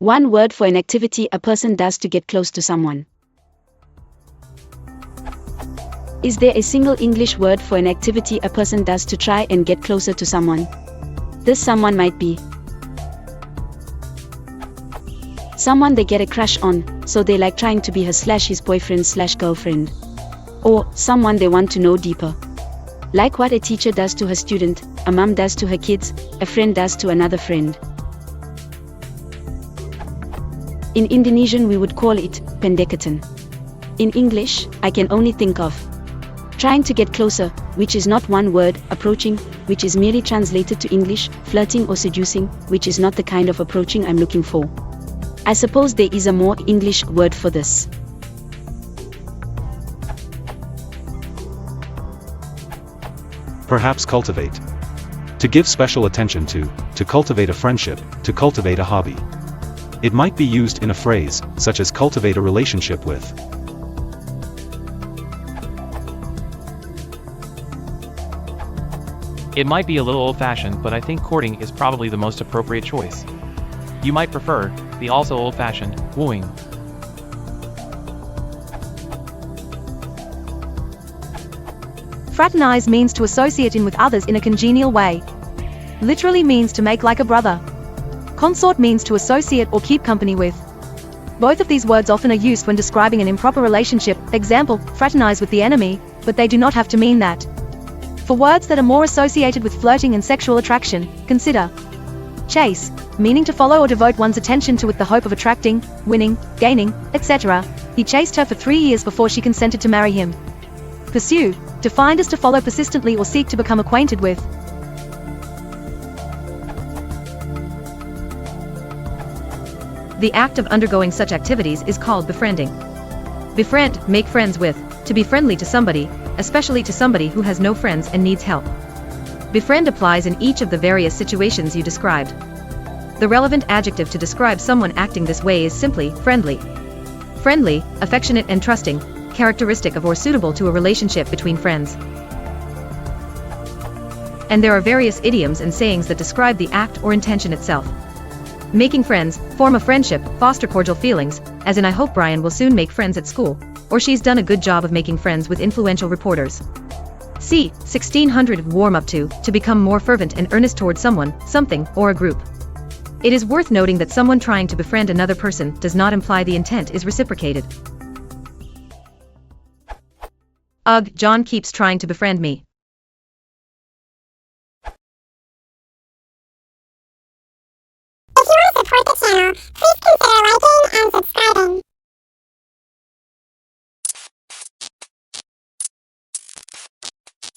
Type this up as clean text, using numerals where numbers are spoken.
One word for an activity a person does to get close to someone. Is there a single English word for an activity a person does to try and get closer to someone? This someone might be someone they get a crush on, so they like trying to be her/his boyfriend/girlfriend. Or someone they want to know deeper. Like what a teacher does to her student, a mom does to her kids, a friend does to another friend. In Indonesian we would call it pendekatan. In English, I can only think of trying to get closer, which is not one word, approaching, which is merely translated to English, flirting or seducing, which is not the kind of approaching I'm looking for. I suppose there is a more English word for this. Perhaps cultivate. To give special attention to cultivate a friendship, to cultivate a hobby. It might be used in a phrase, such as cultivate a relationship with. It might be a little old-fashioned, but I think courting is probably the most appropriate choice. You might prefer the also old-fashioned wooing. Fraternize means to associate in with others in a congenial way. Literally means to make like a brother. Consort means to associate or keep company with. Both of these words often are used when describing an improper relationship, example, fraternize with the enemy, but they do not have to mean that. For words that are more associated with flirting and sexual attraction, consider chase, meaning to follow or devote one's attention to with the hope of attracting, winning, gaining, etc. He chased her for 3 years before she consented to marry him. Pursue, defined as to follow persistently or seek to become acquainted with. The act of undergoing such activities is called befriending. Befriend, make friends with, to be friendly to somebody, especially to somebody who has no friends and needs help. Befriend applies in each of the various situations you described. The relevant adjective to describe someone acting this way is simply friendly. Friendly, affectionate and trusting, characteristic of or suitable to a relationship between friends. And there are various idioms and sayings that describe the act or intention itself. Making friends, form a friendship, foster cordial feelings, as in I hope Brian will soon make friends at school, or she's done a good job of making friends with influential reporters. C. 1600 warm up to become more fervent and earnest towards someone, something, or a group. It is worth noting that someone trying to befriend another person does not imply the intent is reciprocated. Ugh, John keeps trying to befriend me. If you want to support the channel, please consider liking and subscribing.